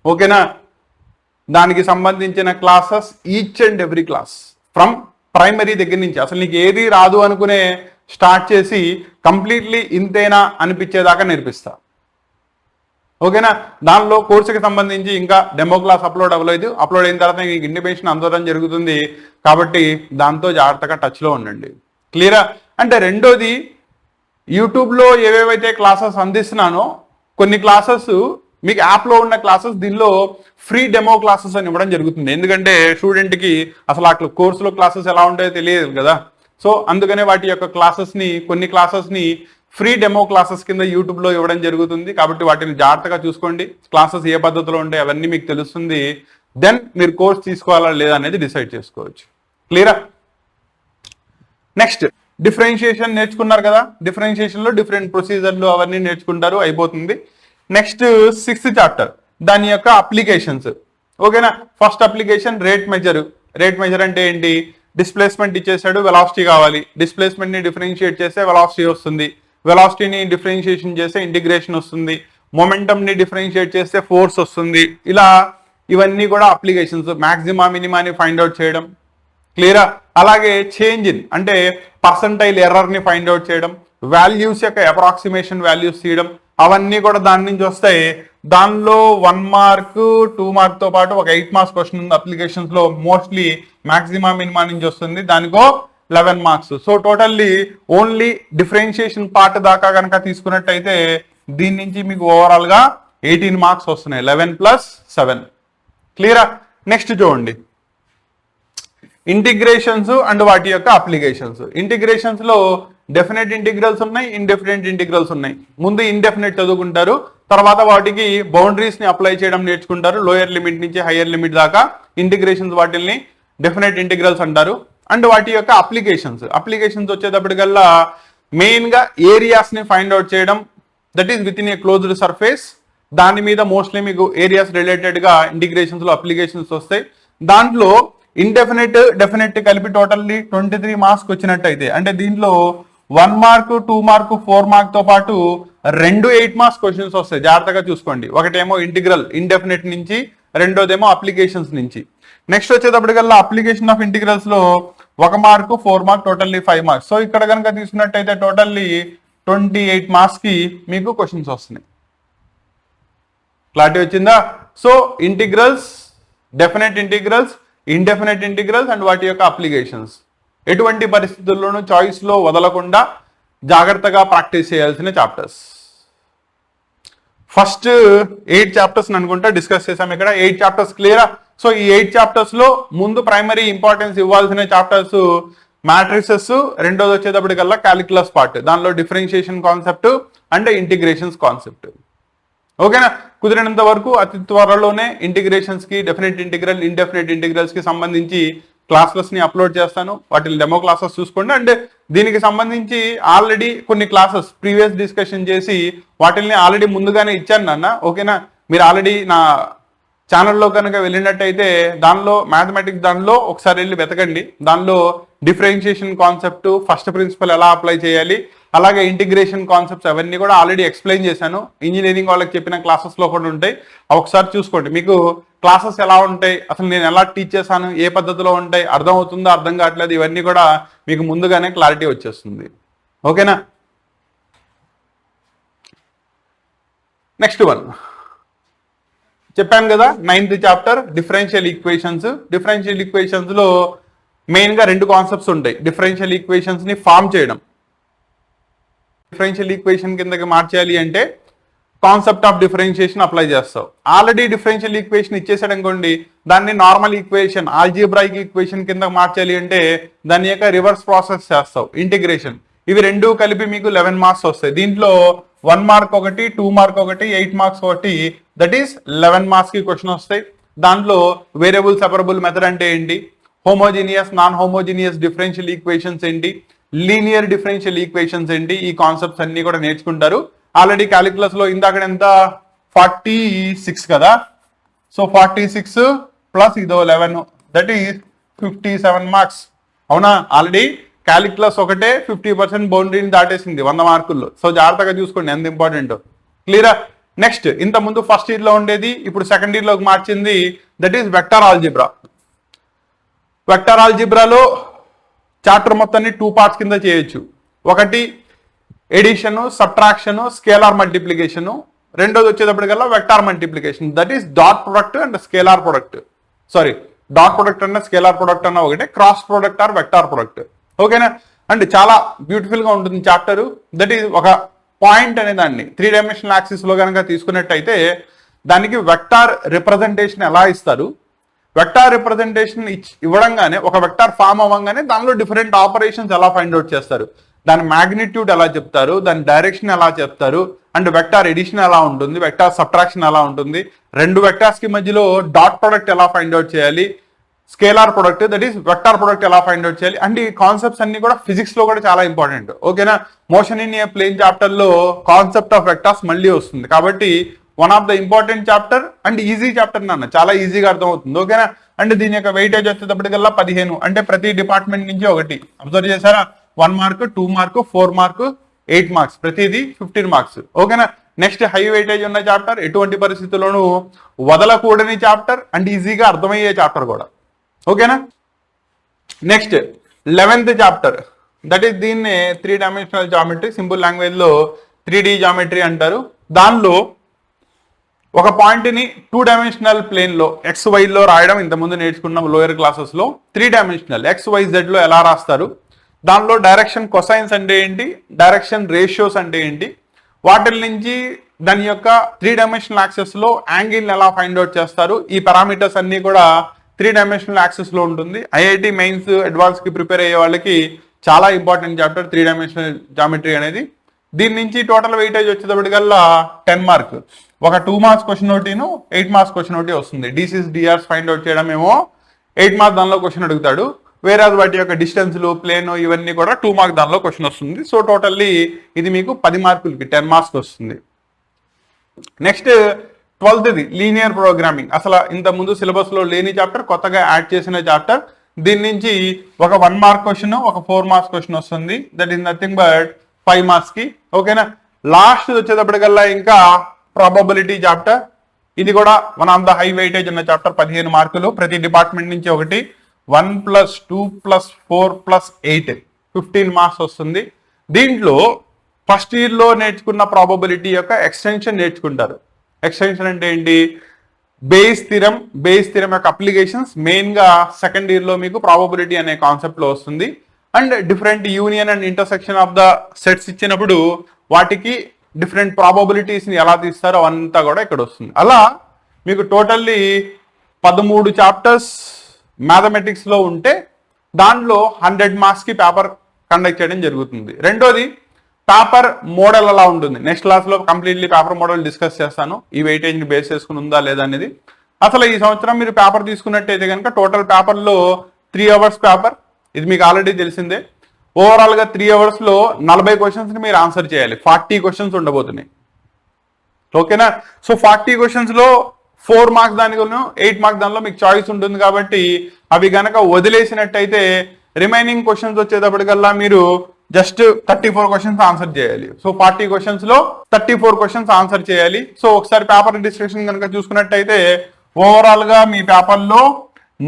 ఓకేనా? దానికి సంబంధించిన classes each and every class from primary దగ్గర నుంచి అసలు నీకు ఏది రాదు అనుకునే స్టార్ట్ చేసి కంప్లీట్లీ ఇంతేనా అనిపించేదాకా నేర్పిస్తా. ఓకేనా? దానిలో కోర్సుకి సంబంధించి ఇంకా డెమో క్లాస్ అప్లోడ్ అవ్వలేదు, అప్లోడ్ అయిన తర్వాత మీకు ఇంటిమేషన్ అందడం జరుగుతుంది. కాబట్టి దాంతో జాగ్రత్తగా టచ్లో ఉండండి. క్లియరా? అంటే రెండోది, యూట్యూబ్లో ఏవేవైతే క్లాసెస్ అందిస్తున్నానో కొన్ని క్లాసెస్ మీకు యాప్లో ఉన్న క్లాసెస్ దీనిలో ఫ్రీ డెమో క్లాసెస్ అని ఇవ్వడం జరుగుతుంది. ఎందుకంటే స్టూడెంట్కి అసలు అట్లా కోర్సులో క్లాసెస్ ఎలా ఉంటాయో తెలియదు కదా. సో అందుకనే వాటి యొక్క క్లాసెస్ని, కొన్ని క్లాసెస్ని ఫ్రీ డెమో క్లాసెస్ కింద యూట్యూబ్లో ఇవ్వడం జరుగుతుంది. కాబట్టి వాటిని జాగ్రత్తగా చూసుకోండి. క్లాసెస్ ఏ పద్ధతిలో ఉంటాయి అవన్నీ మీకు తెలుస్తుంది. దెన్ మీరు కోర్స్ తీసుకోవాలా లేదా అనేది డిసైడ్ చేసుకోవచ్చు. క్లియరా? నెక్స్ట్ డిఫరెన్షియేషన్ నేర్చుకున్నారు కదా, డిఫరెన్షియేషన్లో డిఫరెంట్ ప్రొసీజర్లు అవన్నీ నేర్చుకుంటారు, అయిపోతుంది. నెక్స్ట్ 6th చాప్టర్ దాని యొక్క అప్లికేషన్స్. ఓకేనా? First application rate measure. Rate measure అంటే ఏంటి? డిస్ప్లేస్మెంట్ ఇచ్చేసాడు, వెలాసిటీ కావాలి, డిస్ప్లేస్మెంట్ని డిఫరెన్షియేట్ చేస్తే వెలాసిటీ వస్తుంది, వెలాసిటీని డిఫరెన్షియేషన్ చేస్తే ఇంటిగ్రేషన్ వస్తుంది, మొమెంటంని డిఫరెన్షియేట్ చేస్తే ఫోర్స్ వస్తుంది. ఇలా ఇవన్నీ కూడా అప్లికేషన్స్. మ్యాక్సిమా మినిమాని ఫైండ్ అవుట్ చేయడం. క్లియరా? అలాగే చేంజ్ ఇన్ అంటే పర్సంటైల్ ఎర్రర్ని ఫైండ్ అవుట్ చేయడం, వాల్యూస్ యొక్క అప్రాక్సిమేషన్ వాల్యూస్ తీయడం, అవన్నీ కూడా దాని నుంచి వస్తాయి. దానిలో 1 మార్క్ 2 మార్క్తో పాటు ఒక 8 మార్క్స్ క్వశ్చన్ ఉంది అప్లికేషన్స్లో. మోస్ట్లీ మ్యాక్సిమా మినిమా నుంచి వస్తుంది, దానికో 11 marks. So totally only differentiation part దాకా కనుక తీసుకున్నట్టయితే దీని నుంచి మీకు ఓవరాల్గా 18 మార్క్స్ వస్తున్నాయి, 11 + 7. క్లియరా? నెక్స్ట్ చూడండి, ఇంటిగ్రేషన్స్ అండ్ వాటి యొక్క అప్లికేషన్స్. ఇంటిగ్రేషన్స్ లో డెఫినెట్ ఇంటిగ్రల్స్ ఉన్నాయి, ఇండెఫినెట్ ఇంటిగ్రల్స్ ఉన్నాయి. ముందు ఇండెఫినెట్ చదువుకుంటారు, తర్వాత వాటికి బౌండరీస్ ని అప్లై చేయడం నేర్చుకుంటారు. లోయర్ లిమిట్ నుంచి హయ్యర్ లిమిట్ దాకా ఇంటిగ్రేషన్స్, వాటిని డెఫినెట్ ఇంటిగ్రల్స్ అంటారు. అండ్ వాటి యొక్క అప్లికేషన్స్ వచ్చేటప్పటికల్లా మెయిన్ గా ఏరియాస్ ని ఫైండ్ అవుట్ చేయడం, that is with in a closed surface. దాని మీద మోస్ట్లీ మీకు ఏరియాస్ రిలేటెడ్ గా ఇంటిగ్రేషన్స్ లో అప్లికేషన్స్ వస్తాయి. దాంట్లో ఇండెఫినెట్ డెఫినెట్ కలిపి టోటల్లీ 23 మార్క్స్ వచ్చినట్టయితే, అంటే దీంట్లో 1 మార్క్ 2 మార్క్ 4 మార్క్ తో పాటు 2 8 మార్క్స్ క్వశ్చన్స్ వస్తాయి. జాగ్రత్తగా చూసుకోండి. ఒకటేమో ఇంటిగ్రల్ ఇండెఫినెట్ నుంచి, రెండోదేమో అప్లికేషన్స్ నుంచి. నెక్స్ట్ వచ్చేటప్పటికల్లా అప్లికేషన్ ఆఫ్ ఇంటిగ్రల్స్ లో 1 mark 4 mark totally 5 marks. So ఇక్కడ కనుక తీసుకున్నట్టయితే టోటల్లీ 28 మార్క్స్ కి మీకు క్వశ్చన్స్ వస్తున్నాయి. క్లారిటీ వచ్చిందా? So integrals, definite integrals, indefinite integrals and వాటి యొక్క అప్లికేషన్స్ ఎటువంటి పరిస్థితుల్లోనూ చాయిస్ లో వదలకుండా జాగ్రత్తగా ప్రాక్టీస్ చేయాల్సిన చాప్టర్స్. ఫస్ట్ 8 చాప్టర్స్ అనుకుంటా డిస్కస్ చేసాం ఇక్కడ. 8 చాప్టర్స్ క్లియరా? సో ఈ 8 చాప్టర్స్ లో ముందు ప్రైమరీ ఇంపార్టెన్స్ ఇవ్వాల్సిన చాప్టర్స్ మ్యాట్రిసెస్, రెండోది వచ్చేటప్పటికల్లా క్యాలిక్యులస్ పార్ట్, దానిలో differentiation concept and integrations concept. ఓకేనా? కుదిరినంత వరకు అతి త్వరలోనే ఇంటిగ్రేషన్స్ కి, డెఫినెట్ ఇంటిగ్రల్, ఇండెఫినెట్ ఇంటిగ్రల్స్ కి సంబంధించి క్లాసెస్ ని అప్లోడ్ చేస్తాను. వాటిని డెమో క్లాసెస్ చూసుకోండి. అండ్ దీనికి సంబంధించి ఆల్రెడీ కొన్ని క్లాసెస్ ప్రీవియస్ డిస్కషన్ చేసి వాటిని ఆల్రెడీ ముందుగానే ఇచ్చాను నాన్న. ఓకేనా? మీరు ఆల్రెడీ నా ఛానల్లో కనుక వెళ్ళినట్టయితే దానిలో మ్యాథమెటిక్స్ దానిలో ఒకసారి వెళ్ళి వెతకండి. దానిలో డిఫరెన్షియేషన్ కాన్సెప్ట్, ఫస్ట్ ప్రిన్సిపల్ ఎలా అప్లై చేయాలి, అలాగే ఇంటిగ్రేషన్ కాన్సెప్ట్స్ అవన్నీ కూడా ఆల్రెడీ ఎక్స్ప్లెయిన్ చేశాను. ఇంజనీరింగ్ వాళ్ళకి చెప్పిన క్లాసెస్లో కూడా ఉంటాయి, ఒకసారి చూసుకోండి. మీకు క్లాసెస్ ఎలా ఉంటాయి, అసలు నేను ఎలా టీచ్ చేశాను, ఏ పద్ధతిలో ఉంటాయి, అర్థం అవుతుందో అర్థం కావట్లేదు, ఇవన్నీ కూడా మీకు ముందుగానే క్లారిటీ వచ్చేస్తుంది. ఓకేనా? నెక్స్ట్ వన్, చెప్పాను కదా 9th chapter differential equations. Differential equations లో మెయిన్ గా రెండు కాన్సెప్ట్స్ ఉంటాయి. డిఫరెన్షియల్ ఈక్వేషన్స్ ని ఫామ్ చేయడం, డిఫరెన్షియల్ ఈక్వేషన్ కిందకి మార్చేయాలి అంటే కాన్సెప్ట్ ఆఫ్ డిఫరెన్షియేషన్ అప్లై చేస్తావు. ఆల్రెడీ డిఫరెన్షియల్ ఈక్వేషన్ ఇచ్చేసాడు అనుకోండి, దాన్ని నార్మల్ ఈక్వేషన్ ఆల్జీబ్రాయిక్ ఈక్వేషన్ కింద మార్చాలి అంటే దాని యొక్క రివర్స్ ప్రాసెస్ చేస్తావు, ఇంటిగ్రేషన్. ఇవి రెండు కలిపి మీకు 11 మార్క్స్ వస్తాయి. దీంట్లో 1 మార్క్ ఒకటి, 2 మార్క్ ఒకటి, 8 మార్క్స్ ఒకటి, దట్ ఈస్ 11 మార్క్స్ కి క్వశ్చన్ వస్తాయి. దాంట్లో వేరియబుల్ సెపరబుల్ మెథడ్ అంటే ఏంటి, homogeneous non homogeneous differential equations ఏంటి, లీనియర్ డిఫరెన్షియల్ ఈక్వేషన్స్ ఏంటి, ఈ కాన్సెప్ట్స్ అన్ని కూడా నేర్చుకుంటారు. ఆల్రెడీ క్యాలిక్యులస్ లో ఇందాక ఎంత 46 కదా, సో 46 ప్లస్ ఇదో 11 దట్ ఈస్ 57 మార్క్స్. అవునా, ఆల్రెడీ క్యాలిక్యులస్ ఒకటే 50% బౌండరీని దాటేసింది 100 మార్కుల్లో. సో జాగ్రత్తగా చూసుకోండి ఎంత ఇంపార్టెంట్. క్లియరా? నెక్స్ట్, ఇంత ముందు ఫస్ట్ ఇయర్ లో ఉండేది ఇప్పుడు సెకండ్ ఇయర్ లోకి మార్చింది, that is vector algebra. Vector ఆల్జిబ్రాలో చాప్టర్ మొత్తాన్ని 2 పార్ట్స్ కింద చేయొచ్చు. ఒకటి ఎడిషన్, సబ్ట్రాక్షన్, స్కేలార్ మల్టిప్లికేషన్. రెండోది వచ్చేటప్పటికల్లా vector multiplication, that is dot product and scalar product. Sorry, dot product అన్న స్కేలార్ ప్రొడక్ట్ అన్న ఒకటే, cross product or vector product. ఓకేనా? అండ్ చాలా బ్యూటిఫుల్ గా ఉంటుంది చాప్టర్. దట్ ఈస్ ఒక పాయింట్ అనే దాన్ని 3 డైమెన్షనల్ యాక్సిస్ లో కనుక తీసుకున్నట్టయితే దానికి వెక్టార్ రిప్రజెంటేషన్ ఎలా ఇస్తారు, వెక్టార్ రిప్రజెంటేషన్ ఇవ్వడంగానే ఒక వెక్టార్ ఫామ్ అవ్వగానే దానిలో డిఫరెంట్ ఆపరేషన్స్ ఎలా ఫైండ్ అవుట్ చేస్తారు, దాని మ్యాగ్నిట్యూడ్ ఎలా చెప్తారు, దాని డైరెక్షన్ ఎలా చెప్తారు, అండ్ వెక్టార్ ఎడిషన్ ఎలా ఉంటుంది, వెక్టార్ సబ్ట్రాక్షన్ ఎలా ఉంటుంది, రెండు వెక్టార్స్ కి మధ్యలో డాట్ ప్రొడక్ట్ ఎలా ఫైండ్ అవుట్ చేయాలి, scalar product that is vector product ఎలా ఫైండ్ అవుట్ చేయాలి. అండ్ ఈ కాన్సెప్ట్స్ అన్ని కూడా ఫిజిక్స్ లో కూడా చాలా ఇంపార్టెంట్. ఓకేనా? Motion in a plane chapter లో కాన్సెప్ట్ ఆఫ్ వెక్టార్స్ మళ్ళీ వస్తుంది. కాబట్టి one of the important chapter and easy chapter నాన్న, చాలా ఈజీగా అర్థం అవుతుంది. ఓకేనా? అండ్ దీని యొక్క వెయిటేజ్ వచ్చేటప్పటికల్లా 15, అంటే ప్రతి డిపార్ట్మెంట్ నుంచి ఒకటి. అబ్జర్వ్ చేశారా? 1 మార్క్, 2 మార్క్, 4 మార్క్, 8 మార్క్స్, ప్రతిదీ 15 మార్క్స్. ఓకేనా? నెక్స్ట్, హై వెయిటేజ్ ఉన్న చాప్టర్, ఎటువంటి పరిస్థితుల్లోనూ వదలకూడని చాప్టర్ అండ్ ఈజీగా అర్థమయ్యే చాప్టర్ కూడా. ఓకేనా? Next 11th chapter, that is దీన్ని 3 డైమెన్షనల్ జామెట్రీ, సింపుల్ లాంగ్వేజ్ లో 3D జామెట్రీ అంటారు. దానిలో ఒక పాయింట్ ని 2 డైమెన్షనల్ ప్లేన్ లో XY లో రాయడం ఇంతకుముందు నేర్చుకున్నాం లోయర్ క్లాసెస్ లో. 3 డైమెన్షనల్ XYZ లో ఎలా రాస్తారు, దానిలో డైరెక్షన్ కొసైన్స్ అంటే ఏంటి, డైరెక్షన్ రేషియోస్ అంటే ఏంటి, వాటి నుంచి దాని యొక్క 3 డైమెన్షనల్ యాక్సెస్ లో యాంగిల్ ఎలా ఫైండ్ అవుట్ చేస్తారు, ఈ పారామీటర్స్ అన్ని కూడా 3 డైమెన్షనల్ యాక్సెస్ లో ఉంటుంది. ఐఐటి మెయిన్స్ అడ్వాన్స్ కి ప్రిపేర్ అయ్యే వాళ్ళకి చాలా ఇంపార్టెంట్ చాప్టర్ 3 డైమెన్షనల్ జామెట్రీ అనేది. దీని నుంచి టోటల్ వెయిటేజ్ వచ్చేటప్పటికల్లా 10 మార్క్. ఒక 2 మార్క్స్ క్వశ్చన్ ఒకటిను 8 మార్క్స్ క్వశ్చన్ ఒకటి వస్తుంది. డీసీస్ డిఆర్స్ ఫైండ్ అవుట్ చేయడం ఏమో 8 మార్క్స్ దానిలో క్వశ్చన్ అడుగుతాడు, వేరే వాటి యొక్క డిస్టెన్స్లు, ప్లేన్ ఇవన్నీ కూడా 2 మార్క్స్ దానిలో క్వశ్చన్ వస్తుంది. సో టోటల్లీ ఇది మీకు 10 మార్కులకి 10 మార్క్స్ వస్తుంది. నెక్స్ట్ 12th లీనియర్ ప్రోగ్రామింగ్, అసలు ఇంత ముందు సిలబస్ లో లేని చాప్టర్, కొత్తగా యాడ్ చేసిన చాప్టర్. దీని నుంచి ఒక 1 మార్క్ క్వశ్చన్, ఒక 4 మార్క్స్ క్వశ్చన్ వస్తుంది. That is nothing but 5 marks కి. ఓకేనా? లాస్ట్ వచ్చేటప్పటికల్లా ఇంకా ప్రాబబిలిటీ చాప్టర్, ఇది కూడా one of the high weightage ఉన్న చాప్టర్, 15 మార్కులు, ప్రతి డిపార్ట్మెంట్ నుంచి ఒకటి. 1 + 2 + 4 + 8 15 మార్క్స్ వస్తుంది. దీంట్లో ఫస్ట్ ఇయర్ లో నేర్చుకున్న ప్రాబబిలిటీ యొక్క ఎక్స్టెన్షన్ నేర్చుకుంటారు. ఎక్స్టెన్షన్ అంటే ఏంటి, బేస్ థిరం యొక్క అప్లికేషన్స్ మెయిన్ గా సెకండ్ ఇయర్ లో మీకు ప్రాబబిలిటీ అనే కాన్సెప్ట్ లో వస్తుంది. And different union and intersection of the sets ఇచ్చినప్పుడు వాటికి డిఫరెంట్ ప్రాబబిలిటీస్ ని ఎలా తీస్తారో అంతా కూడా ఇక్కడ వస్తుంది. అలా మీకు టోటల్లీ 13 చాప్టర్స్ మ్యాథమెటిక్స్ లో ఉంటే దాంట్లో 100 మార్క్స్ కి పేపర్ కండక్ట్ చేయడం జరుగుతుంది. రెండోది పేపర్ మోడల్ ఎలా ఉంటుంది, నెక్స్ట్ క్లాస్ లో కంప్లీట్లీ పేపర్ మోడల్ డిస్కస్ చేస్తాను. ఈ వెయిటేజ్ ని బేస్ చేసుకుని ఉందా లేదా అనేది. అసలు ఈ సంవత్సరం మీరు పేపర్ తీసుకున్నట్టయితే కనుక టోటల్ పేపర్ లో 3 అవర్స్ పేపర్, ఇది మీకు ఆల్రెడీ తెలిసిందే. ఓవరాల్ గా 3 అవర్స్ లో 40 క్వశ్చన్స్ ని మీరు ఆన్సర్ చేయాలి. 40 క్వశ్చన్స్ ఉండబోతున్నాయి. ఓకేనా? సో 40 క్వశ్చన్స్ లో 4 మార్క్స్ దానిలో 8 మార్క్స్ దానిలో మీకు చాయిస్ ఉంటుంది. కాబట్టి అవి గనక వదిలేసినట్టయితే రిమైనింగ్ క్వశ్చన్స్ వచ్చేటప్పటికల్లా మీరు జస్ట్ 34 క్వశ్చన్స్ ఆన్సర్ చేయాలి. సో 40 క్వశ్చన్స్ లో 34 క్వశ్చన్స్ ఆన్సర్ చేయాలి. సో ఒకసారి పేపర్ డిస్క్రిప్షన్ కనుక చూసుకున్నట్టయితే ఓవరాల్ గా మీ పేపర్ లో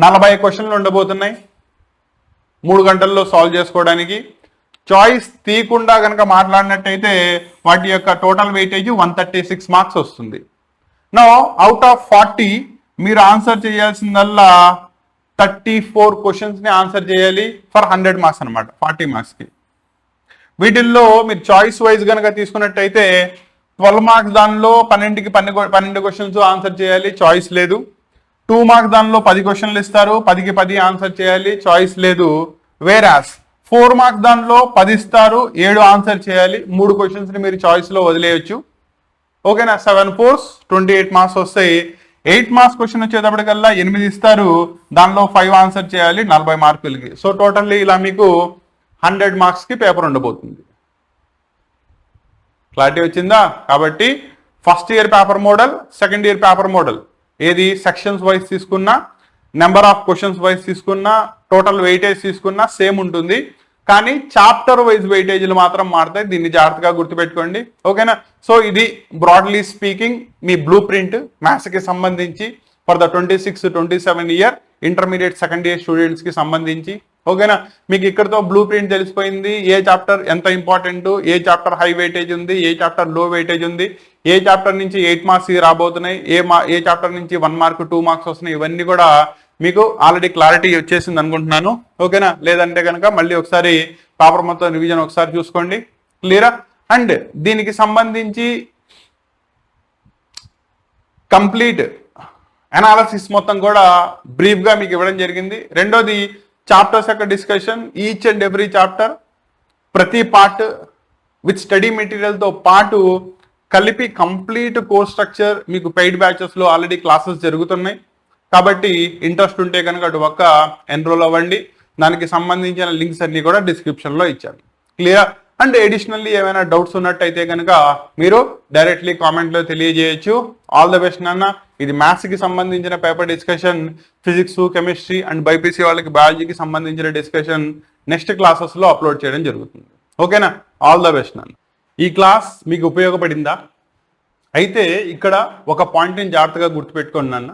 40 క్వశ్చన్లు ఉండబోతున్నాయి 3 గంటల్లో సాల్వ్ చేసుకోవడానికి. చాయిస్ తీయకుండా కనుక మాట్లాడినట్టయితే వాటి యొక్క టోటల్ వెయిటేజ్ 136 మార్క్స్ వస్తుంది. నో అవుట్ ఆఫ్ 40 మీరు ఆన్సర్ చేయాల్సిందల్లా 34 క్వశ్చన్స్ ని ఆన్సర్ చేయాలి ఫర్ 100 మార్క్స్ అనమాట, 40 మార్క్స్ కి. వీటిల్లో మీరు చాయిస్ వైజ్ కనుక తీసుకున్నట్టయితే 12 మార్క్స్ దానిలో 12కి 12 క్వశ్చన్స్ ఆన్సర్ చేయాలి, చాయిస్ లేదు. 2 మార్క్స్ దానిలో 10 క్వశ్చన్లు ఇస్తారు, 10కి 10 ఆన్సర్ చేయాలి, చాయిస్ లేదు. వేరాస్ 4 మార్క్స్ దానిలో 10 ఇస్తారు, 7 ఆన్సర్ చేయాలి, 3 క్వశ్చన్స్ ని మీరు చాయిస్ లో వదిలేయచ్చు. ఓకేనా, 7 4 28 మార్క్స్ వస్తాయి. 8 మార్క్స్ క్వశ్చన్ వచ్చేటప్పటికల్లా 8 ఇస్తారు, దానిలో 5 ఆన్సర్ చేయాలి 40 మార్కులకి. సో టోటల్లీ ఇలా మీకు 100 మార్క్స్ కి పేపర్ ఉండబోతుంది. క్లారిటీ వచ్చిందా? కాబట్టి first year paper model, second year paper model ఏది సెక్షన్స్ వైజ్ తీసుకున్నా, నెంబర్ ఆఫ్ క్వశ్చన్స్ వైజ్ తీసుకున్నా, టోటల్ వెయిటేజ్ తీసుకున్నా సేమ్ ఉంటుంది. కానీ చాప్టర్ వైజ్ వెయిటేజ్లు మాత్రం మారుతాయి, దీన్ని జాగ్రత్తగా గుర్తుపెట్టుకోండి. ఓకేనా? సో ఇది బ్రాడ్లీ స్పీకింగ్ మీ బ్లూ ప్రింట్ మ్యాథ్స్కి సంబంధించి for the 26-27 year intermediate second year students కి సంబంధించి. ఓకేనా, మీకు ఇక్కడతో బ్లూ ప్రింట్ తెలిసిపోయింది. ఏ చాప్టర్ ఎంత ఇంపార్టెంట్, ఏ చాప్టర్ హై వెయిటేజ్ ఉంది, ఏ చాప్టర్ లో వెయిటేజ్ ఉంది, ఏ చాప్టర్ నుంచి 8 మార్క్స్ రాబోతున్నాయి, ఏ చాప్టర్ నుంచి 1 మార్క్ 2 మార్క్స్ వస్తున్నాయి, ఇవన్నీ కూడా మీకు ఆల్రెడీ క్లారిటీ వచ్చేసింది అనుకుంటున్నాను. ఓకేనా, లేదంటే కనుక మళ్ళీ ఒకసారి పేపర్ మొత్తం రివిజన్ ఒకసారి చూసుకోండి. క్లియరా? అండ్ దీనికి సంబంధించి కంప్లీట్ అనాలసిస్ మొత్తం కూడా బ్రీఫ్ గా మీకు ఇవ్వడం జరిగింది. రెండోది చాప్టర్స్ యొక్క discussion, each and every chapter ప్రతి పార్ట్ విత్ స్టడీ మెటీరియల్తో పాటు కలిపి కంప్లీట్ కోర్స్ స్ట్రక్చర్ మీకు పెయిడ్ బ్యాచెస్లో ఆల్రెడీ క్లాసెస్ జరుగుతున్నాయి. కాబట్టి ఇంట్రెస్ట్ ఉంటే కనుక అటు ఒక్క ఎన్రోల్ అవ్వండి. దానికి సంబంధించిన లింక్స్ అన్ని కూడా డిస్క్రిప్షన్లో ఇచ్చాను. క్లియర్? అండ్ అడిషనల్లీ ఏమైనా డౌట్స్ ఉన్నట్టయితే కనుక మీరు డైరెక్ట్లీ కామెంట్లో తెలియజేయచ్చు. ఆల్ ద బెస్ట్ నాన్న. ఇది మ్యాథ్స్కి సంబంధించిన paper discussion, physics, chemistry and BiPC వాళ్ళకి బయాలజీకి సంబంధించిన డిస్కషన్ నెక్స్ట్ క్లాసెస్లో అప్లోడ్ చేయడం జరుగుతుంది. ఓకేనా? ఆల్ ద బెస్ట్ నాన్న. ఈ క్లాస్ మీకు ఉపయోగపడిందా? అయితే ఇక్కడ ఒక పాయింట్ని జాగ్రత్తగా గుర్తుపెట్టుకోండి నాన్న.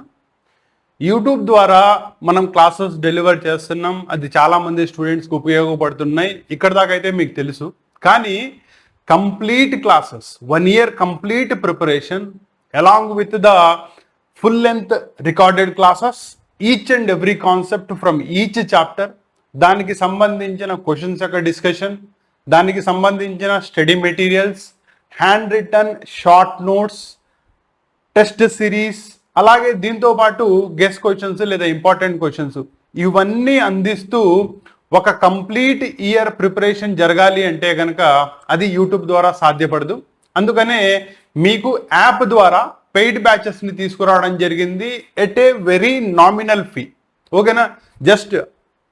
యూట్యూబ్ ద్వారా మనం క్లాసెస్ డెలివర్ చేస్తున్నాం, అది చాలామంది స్టూడెంట్స్కి ఉపయోగపడుతున్నాయి. ఇక్కడ దాకా అయితే మీకు తెలుసు. కానీ complete classes 1 year complete preparation along with the full length recorded classes, each and every concept from each chapter, దానికి సంబంధించిన క్వశ్చన్స్ యొక్క డిస్కషన్, దానికి సంబంధించిన study materials, hand written short notes, test series, అలాగే దీంతో పాటు గెస్ట్ క్వశ్చన్స్ లేదా important questions, ఇవన్నీ అందిస్తూ ఒక కంప్లీట్ ఇయర్ ప్రిపరేషన్ జరగాలి అంటే కనుక అది యూట్యూబ్ ద్వారా సాధ్యపడదు. అందుకనే మీకు యాప్ ద్వారా పెయిడ్ బ్యాచెస్ని తీసుకురావడం జరిగింది at a very nominal fee. ఓకేనా? జస్ట్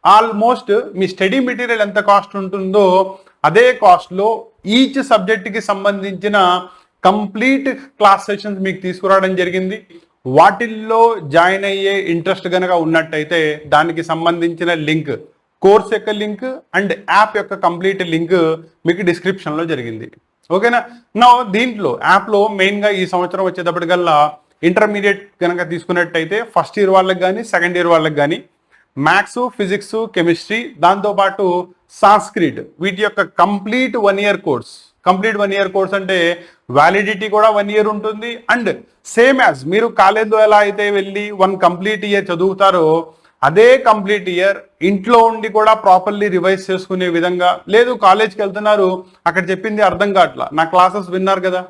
ఆల్మోస్ట్ మీ స్టడీ మెటీరియల్ ఎంత కాస్ట్ ఉంటుందో అదే కాస్ట్లో ఈచ్ సబ్జెక్ట్కి సంబంధించిన కంప్లీట్ క్లాస్ సెషన్స్ మీకు తీసుకురావడం జరిగింది. వాటిల్లో జాయిన్ అయ్యే ఇంట్రెస్ట్ కనుక ఉన్నట్టయితే దానికి సంబంధించిన లింక్, కోర్స్ యొక్క లింక్ అండ్ యాప్ యొక్క కంప్లీట్ లింక్ మీకు డిస్క్రిప్షన్లో జరిగింది. ఓకేనా? నా దీంట్లో యాప్లో మెయిన్గా ఈ సంవత్సరం వచ్చేటప్పటికల్లా ఇంటర్మీడియట్ కనుక తీసుకున్నట్టయితే ఫస్ట్ ఇయర్ వాళ్ళకి కానీ సెకండ్ ఇయర్ వాళ్ళకి కానీ మ్యాథ్స్, ఫిజిక్స్, కెమిస్ట్రీ, దాంతోపాటు సాంస్క్రిట్, వీటి యొక్క complete 1 year course. Complete 1 year course అంటే వ్యాలిడిటీ కూడా 1 year ఉంటుంది. అండ్ సేమ్ యాజ్ మీరు కాలేజ్లో ఎలా అయితే వెళ్ళి 1 కంప్లీట్ ఇయర్ చదువుతారో అదే కంప్లీట్ ఇయర్ ఇంట్లో ఉండి కూడా ప్రాపర్లీ రివైజ్ చేసుకునే విధంగా, లేదు కాలేజ్కి వెళ్తున్నారు అక్కడ చెప్పింది అర్థం కావట్లా, నా క్లాసెస్ విన్నారు కదా,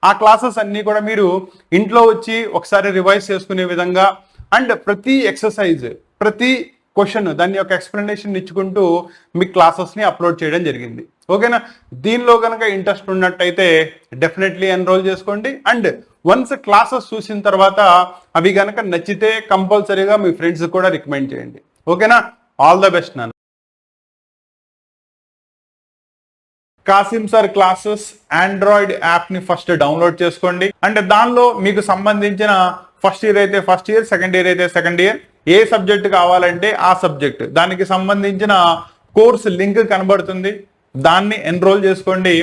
ఆ క్లాసెస్ అన్నీ కూడా మీరు ఇంట్లో వచ్చి ఒకసారి రివైజ్ చేసుకునే విధంగా అండ్ ప్రతి ఎక్సర్సైజ్, ప్రతి క్వశ్చన్ దాని యొక్క ఎక్స్ప్లెనేషన్ ఇచ్చుకుంటూ మీ క్లాసెస్ని అప్లోడ్ చేయడం జరిగింది. ఓకేనా? దీనిలో కనుక ఇంట్రెస్ట్ ఉన్నట్టయితే డెఫినెట్లీ ఎన్రోల్ చేసుకోండి. అండ్ వన్స్ క్లాసెస్ చూసిన తర్వాత అవి కనుక నచ్చితే కంపల్సరీగా మీ ఫ్రెండ్స్ కూడా రికమెండ్ చేయండి. ఓకేనా? ఆల్ ద బెస్ట్ నాన్న. కాసిం సార్ క్లాసెస్ ఆండ్రాయిడ్ యాప్ని ఫస్ట్ డౌన్లోడ్ చేసుకోండి. అంటే దానిలో మీకు సంబంధించిన ఫస్ట్ ఇయర్ అయితే ఫస్ట్ ఇయర్, సెకండ్ ఇయర్ అయితే సెకండ్ ఇయర్, ఏ సబ్జెక్ట్ కావాలంటే ఆ సబ్జెక్ట్, దానికి సంబంధించిన కోర్స్ లింక్ కనబడుతుంది, దాన్ని ఎన్రోల్ చేసుకోండి.